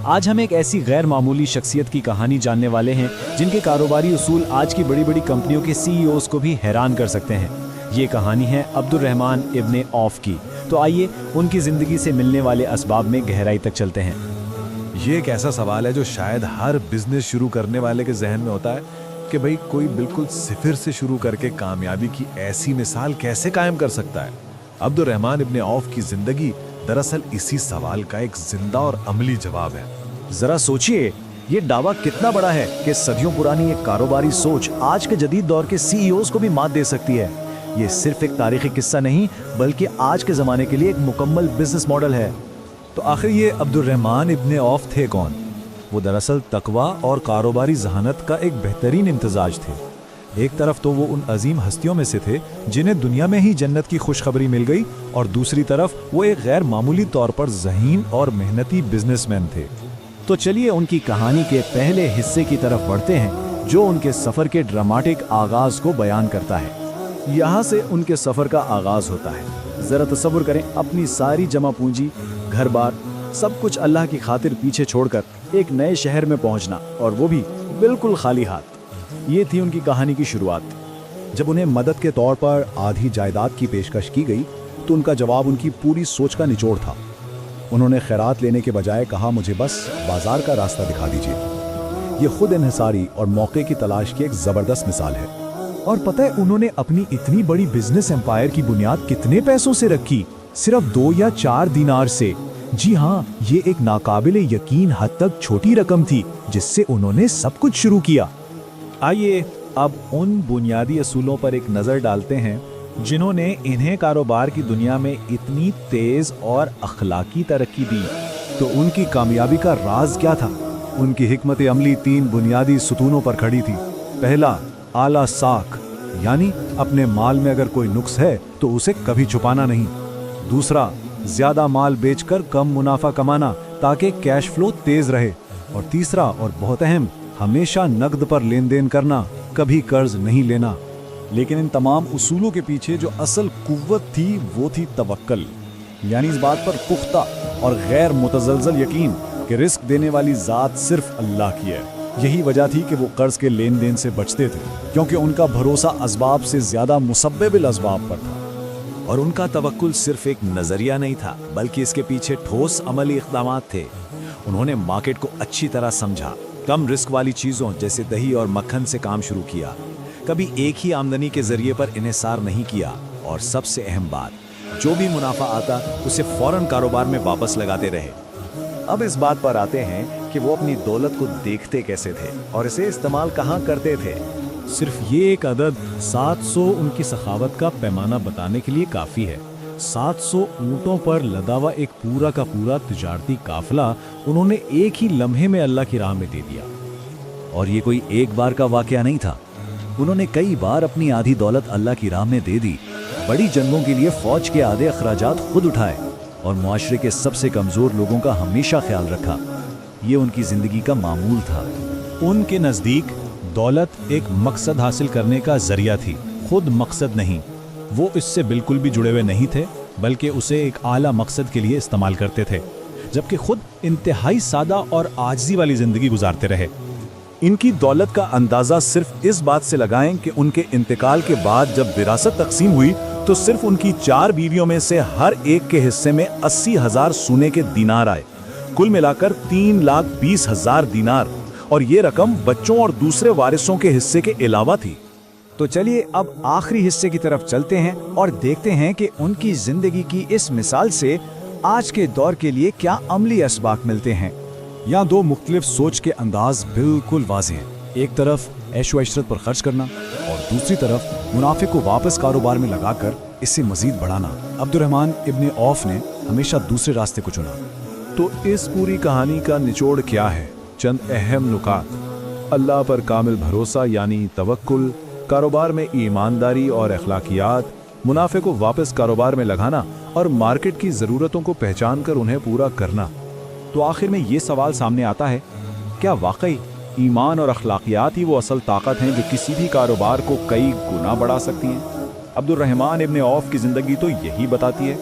آج ہم ایک ایسی غیر معمولی شخصیت کی کہانی جاننے والے ہیں جن کے کاروباری اصول آج کی بڑی بڑی کمپنیوں کے سی ای اوز کو بھی حیران کر سکتے ہیں۔ یہ کہانی ہے عبد الرحمن ابن عوف کی۔ تو آئیے ان کی زندگی سے ملنے والے اسباب میں گہرائی تک چلتے ہیں۔ یہ ایک ایسا سوال ہے جو شاید ہر بزنس شروع کرنے والے کے ذہن میں ہوتا ہے کہ بھئی کوئی بالکل صفر سے شروع کر کے کامیابی کی ایسی مثال کیسے قائم کر سکتا ہے۔ عبد الرحمن ابن عوف کی زندگی دراصل اسی سوال کا ایک زندہ اور عملی جواب ہے۔ ذرا سوچئے، یہ دعویٰ کتنا بڑا ہے کہ صدیوں پرانی ایک کاروباری سوچ آج کے جدید دور کے سی ای اوز کو بھی مات دے سکتی ہے۔ یہ صرف ایک تاریخی قصہ نہیں بلکہ آج کے زمانے کے لیے ایک مکمل بزنس ماڈل ہے۔ تو آخر یہ عبد الرحمن ابن عوف تھے کون؟ وہ دراصل تقویٰ اور کاروباری ذہانت کا ایک بہترین امتزاج تھے۔ ایک طرف تو وہ ان عظیم ہستیوں میں سے تھے جنہیں دنیا میں ہی جنت کی خوشخبری مل گئی، اور دوسری طرف وہ ایک غیر معمولی طور پر ذہین اور محنتی بزنس مین تھے۔ تو چلیے ان کی کہانی کے پہلے حصے کی طرف بڑھتے ہیں جو ان کے سفر کے ڈراماٹک آغاز کو بیان کرتا ہے۔ یہاں سے ان کے سفر کا آغاز ہوتا ہے۔ ذرا تصور کریں، اپنی ساری جمع پونجی، گھر بار، سب کچھ اللہ کی خاطر پیچھے چھوڑ کر ایک نئے شہر میں پہنچنا، اور وہ بھی بالکل خالی ہاتھ۔ یہ تھی ان کی کہانی کی شروعات۔ جب انہیں مدد کے طور پر آدھی جائیداد کی پیشکش کی گئی تو ان کا جواب ان کی پوری سوچ کا نچوڑ تھا۔ انہوں نے خیرات لینے کے بجائے کہا، مجھے بس بازار کا راستہ دکھا دیجیے۔ یہ خود انحصاری اور موقع کی تلاش کی ایک زبردست مثال ہے۔ اور پتہ ہے انہوں نے اپنی اتنی بڑی بزنس امپائر کی بنیاد کتنے پیسوں سے رکھی؟ صرف 2 یا 4 دینار سے۔ جی ہاں، یہ ایک ناقابل یقین حد تک چھوٹی رقم تھی جس سے انہوں نے سب کچھ شروع کیا۔ آئیے اب ان بنیادی اصولوں پر ایک نظر ڈالتے ہیں جنہوں نے انہیں کاروبار کی دنیا میں اتنی تیز اور اخلاقی ترقی دی۔ تو ان کی کامیابی کا راز کیا تھا؟ ان کی حکمت عملی 3 بنیادی ستونوں پر کھڑی تھی۔ پہلا، اعلیٰ ساکھ، یعنی اپنے مال میں اگر کوئی نقص ہے تو اسے کبھی چھپانا نہیں۔ دوسرا، زیادہ مال بیچ کر کم منافع کمانا تاکہ کیش فلو تیز رہے۔ اور تیسرا اور بہت اہم، ہمیشہ نقد پر لین دین کرنا، کبھی قرض نہیں لینا۔ لیکن ان تمام اصولوں کے پیچھے جو اصل قوت تھی وہ تھی توکل، یعنی اس بات پر پختہ اور غیر متزلزل یقین کہ رزق دینے والی ذات صرف اللہ کی ہے۔ یہی وجہ تھی کہ وہ قرض کے لین دین سے بچتے تھے، کیونکہ ان کا بھروسہ اسباب سے زیادہ مسبب الاسباب پر تھا۔ اور ان کا توکل صرف ایک نظریہ نہیں تھا بلکہ اس کے پیچھے ٹھوس عملی اقدامات تھے۔ انہوں نے مارکیٹ کو اچھی طرح سمجھا، کم رسک والی چیزوں جیسے دہی اور مکھن سے کام شروع کیا، کبھی ایک ہی آمدنی کے ذریعے پر انحصار نہیں کیا، اور سب سے اہم بات، جو بھی منافع آتا اسے فوراً کاروبار میں واپس لگاتے رہے۔ اب اس بات پر آتے ہیں کہ وہ اپنی دولت کو دیکھتے کیسے تھے اور اسے استعمال کہاں کرتے تھے۔ صرف یہ ایک عدد 700 ان کی سخاوت کا پیمانہ بتانے کے لیے کافی ہے۔ 700 اونٹوں پر لدا ہوا ایک پورا کا پورا تجارتی قافلہ انہوں نے ایک ہی لمحے میں اللہ کی راہ میں دے دیا۔ اور یہ کوئی ایک بار کا واقعہ نہیں تھا، انہوں نے کئی بار اپنی آدھی دولت اللہ کی راہ میں دے دی، بڑی جنگوں کے لیے فوج کے آدھے اخراجات خود اٹھائے، اور معاشرے کے سب سے کمزور لوگوں کا ہمیشہ خیال رکھا۔ یہ ان کی زندگی کا معمول تھا۔ ان کے نزدیک دولت ایک مقصد حاصل کرنے کا ذریعہ تھی، خود مقصد نہیں۔ وہ اس سے بالکل بھی جڑے ہوئے نہیں تھے بلکہ اسے ایک اعلیٰ مقصد کے لیے استعمال کرتے تھے، جبکہ خود انتہائی سادہ اور عاجزی والی زندگی گزارتے رہے۔ ان کی دولت کا اندازہ صرف اس بات سے لگائیں کہ ان کے انتقال کے بعد جب وراثت تقسیم ہوئی تو صرف ان کی 4 بیویوں میں سے ہر ایک کے حصے میں 80,000 سونے کے دینار آئے، کل ملا کر 3,20,000 دینار، اور یہ رقم بچوں اور دوسرے وارثوں کے حصے کے علاوہ تھی۔ تو چلیے اب آخری حصے کی طرف چلتے ہیں اور دیکھتے ہیں کہ ان کی زندگی کی اس مثال سے آج کے دور کے لیے کیا عملی اسباق ملتے ہیں۔ یہاں 2 مختلف سوچ کے انداز بالکل واضح ہیں۔ ایک طرف عیش و عشرت پر خرچ کرنا، اور دوسری طرف منافع کو واپس کاروبار میں لگا کر اس سے مزید بڑھانا۔ عبد الرحمن ابن عوف نے ہمیشہ دوسرے راستے کو چنا۔ تو اس پوری کہانی کا نچوڑ کیا ہے؟ چند اہم نکات: اللہ پر کامل بھروسہ یعنی توکل، کاروبار میں ایمانداری اور اخلاقیات، منافع کو واپس کاروبار میں لگانا، اور مارکیٹ کی ضرورتوں کو پہچان کر انہیں پورا کرنا۔ تو آخر میں یہ سوال سامنے آتا ہے، کیا واقعی ایمان اور اخلاقیات ہی وہ اصل طاقت ہیں جو کسی بھی کاروبار کو کئی گنا بڑھا سکتی ہیں؟ عبد الرحمن ابن عوف کی زندگی تو یہی بتاتی ہے۔